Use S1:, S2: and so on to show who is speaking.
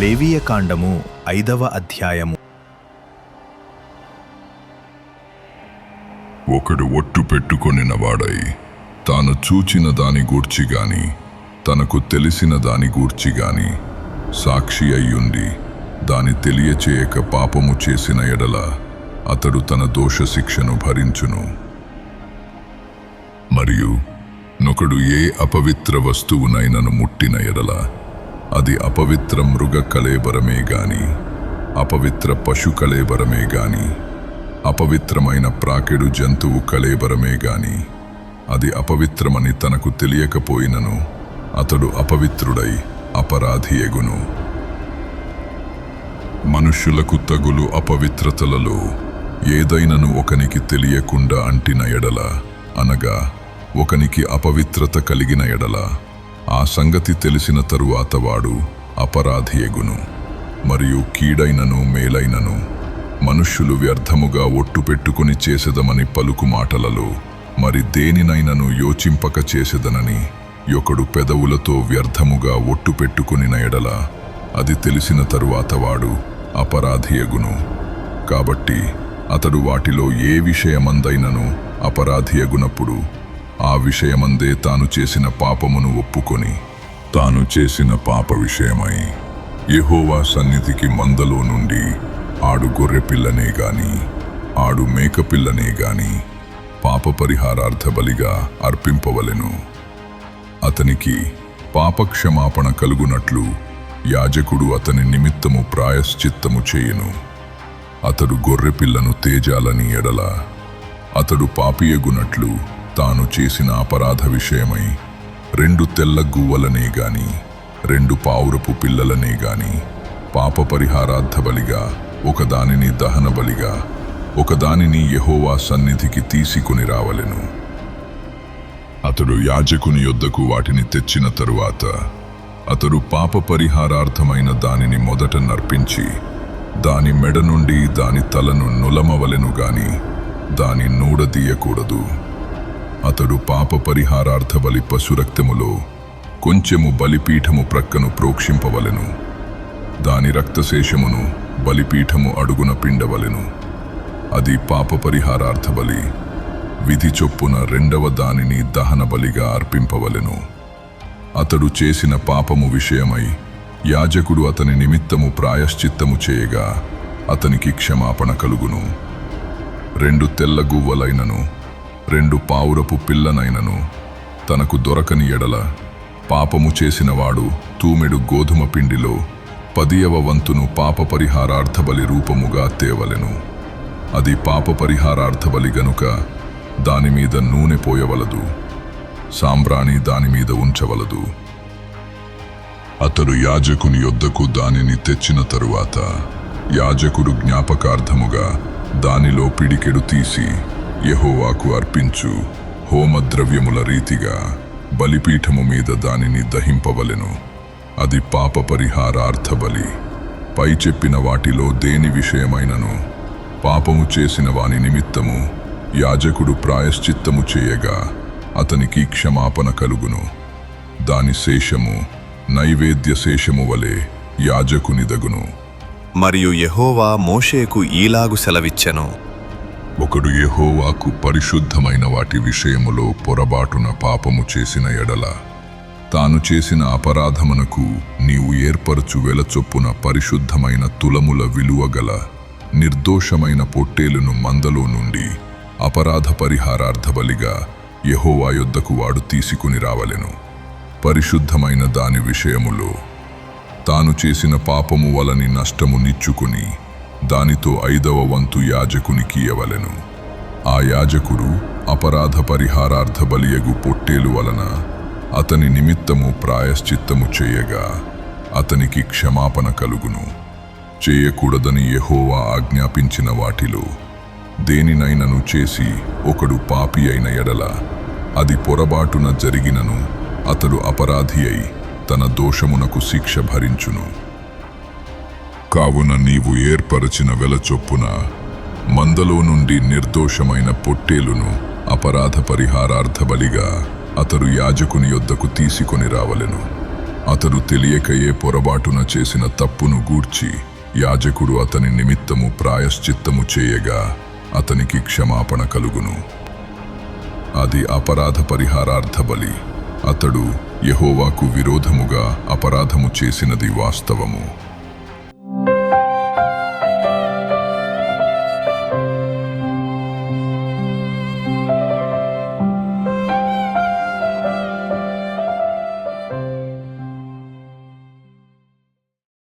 S1: లేవియకాండము 5వ అధ్యాయము.
S2: ఒకడు ఒట్టు పెట్టుకొనిన వాడై తాను చూచిన దాని గూర్చి గాని తనకు తెలిసిన దాని గూర్చి గాని సాక్షి అయ్యుండి దాని తెలియచేయక పాపము చేసిన ఎడల అతడు తన దోష శిక్షను భరించును. మరియు నొకడు ఏ అపవిత్ర వస్తువునైనను ముట్టిన ఎడల అది అపవిత్ర మృగ కళేబరమే గాని అపవిత్ర పశు కళేబరమే గాని అపవిత్రమైన ప్రాకెడు జంతువు కళేబరమే గాని అది అపవిత్రమని తనకు తెలియకపోయినను అతడు అపవిత్రుడై అపరాధి ఎగును. మనుష్యులకు తగులు అపవిత్రతలలో ఏదైనను ఒకనికి తెలియకుండా అంటిన ఎడల అనగా ఒకనికి అపవిత్రత కలిగిన ఎడల ఆ సంగతి తెలిసిన తరువాత వాడు అపరాధి ఎగును. మరియు కీడైనను మేలైనను మనుష్యులు వ్యర్థముగా ఒట్టు పెట్టుకుని చేసెదమని పలుకు మాటలలో మరి దేనినైనను యోచింపక చేసెదనని ఒకడు పెదవులతో వ్యర్థముగా ఒట్టు పెట్టుకునిన ఎడల అది తెలిసిన తరువాత వాడు అపరాధి ఎగును. కాబట్టి అతడు వాటిలో ఏ విషయమందైనను అపరాధి ఎగునప్పుడు ఆ విషయమందే తాను చేసిన పాపమును ఒప్పుకొని తాను చేసిన పాప విషయమై యెహోవా సన్నిధికి మందలో నుండి ఆడు గొర్రెపిల్లనే గాని ఆడు మేకపిల్లనే గాని పాప పరిహారార్థ బలిగా అర్పింపవలెను. అతనికి పాపక్షమాపణ కలుగునట్లు యాజకుడు అతని నిమిత్తము ప్రాయశ్చిత్తము చేయును. అతడు గొర్రెపిల్లను తేజాలని ఎడల అతడు పాపియగునట్లు తాను చేసిన అపరాధ విషయమై 2 తెల్ల గువ్వలనే గాని 2 పావురపు పిల్లలనే గాని పాప పరిహారార్థ బలిగా ఒకదానిని దహన బలిగా ఒకదానిని యెహోవా సన్నిధికి తీసుకుని రావలెను. అతడు యాజకుని యొద్దకు వాటిని తెచ్చిన తరువాత అతడు పాప పరిహారార్థమైన దానిని మొదట నర్పించి దాని మెడ నుండి దాని తలను నులమవలెను గాని దాని నూడదీయకూడదు. అతడు పాప పరిహారార్థ బలి పశురక్తములో కొంచెము బలిపీఠము ప్రక్కను ప్రోక్షింపవలెను. దాని రక్తశేషమును బలిపీఠము అడుగున పిండవలెను. అది పాప పరిహారార్థ బలి. విధి చొప్పున 2వ దానిని దహన బలిగా అర్పింపవలెను. అతడు చేసిన పాపము విషయమై యాజకుడు అతని నిమిత్తము ప్రాయశ్చిత్తము చేయగా అతనికి క్షమాపణ కలుగును. 2 తెల్ల గువ్వలైనను 2 పావురపు పిల్లనైనను తనకు దొరకని ఎడల పాపము చేసినవాడు తూమెడు గోధుమ పిండిలో 10వ వంతును పాప పరిహారార్థ బలి రూపముగా తేవలెను. అది పాప పరిహారార్థ బలి గనుక దానిమీద నూనె పోయవలదు, సాంబ్రాణి దానిమీద ఉంచవలదు. అతడు యాజకుని యొద్దకు దానిని తెచ్చిన తరువాత యాజకుడు జ్ఞాపకార్థముగా దానిలో పిడికెడు తీసి యెహోవాకు అర్పించు హోమద్రవ్యముల రీతిగా బలిపీఠము మీద దానిని దహింపవలెను. అది పాప పరిహారార్థ బలి. పై చెప్పిన వాటిలో దేని విషయమైనను పాపము చేసిన వాని నిమిత్తము యాజకుడు ప్రాయశ్చిత్తము చేయగా అతనికి క్షమాపణ కలుగును. దాని శేషము నైవేద్య శేషము వలె యాజకునిదగును.
S1: మరియు యెహోవా మోషేకు ఈలాగు సెలవిచ్చెను.
S2: ఒకడు యెహోవాకు పరిశుద్ధమైన వాటి విషయములో పొరబాటున పాపము చేసిన ఎడల తాను చేసిన అపరాధమునకు నీవు ఏర్పరచు వెలచొప్పున పరిశుద్ధమైన తులముల విలువగల నిర్దోషమైన పొట్టేలును మందలో నుండి అపరాధ పరిహారార్థ బలిగా యెహోవా యొద్దకు వాడు తీసుకుని రావలెను. పరిశుద్ధమైన దాని విషయములో తాను చేసిన పాపము వలని నష్టము నిచ్చుకుని దానితో 5వ వంతు యాజకునికి ఇయ్యవలెను. ఆ యాజకుడు అపరాధ పరిహారార్థ బలియగు పొట్టేలు వలన అతని నిమిత్తము ప్రాయశ్చిత్తము చేయగా అతనికి క్షమాపణ కలుగును. చేయకూడదని యెహోవా ఆజ్ఞాపించిన వాటిలో దేనినైనను చేసి ఒకడు పాపి అయిన ఎడల అది పొరబాటున జరిగినను అతడు అపరాధి అయి తన దోషమునకు శిక్ష భరించును. కావున నీవు ఏర్పరచిన వెల చొప్పున మందలో నుండి నిర్దోషమైన పొట్టేలును అపరాధ పరిహారార్థ బలిగా అతడు యాజకుని యొద్దకు తీసుకొని రావలెను. అతడు తెలియకయే పొరబాటున చేసిన తప్పును గూర్చి యాజకుడు అతని నిమిత్తము ప్రాయశ్చిత్తము చేయగా అతనికి క్షమాపణ కలుగును. అది అపరాధ పరిహారార్థ బలి. అతడు యెహోవాకు విరోధముగా అపరాధము చేసినది వాస్తవము.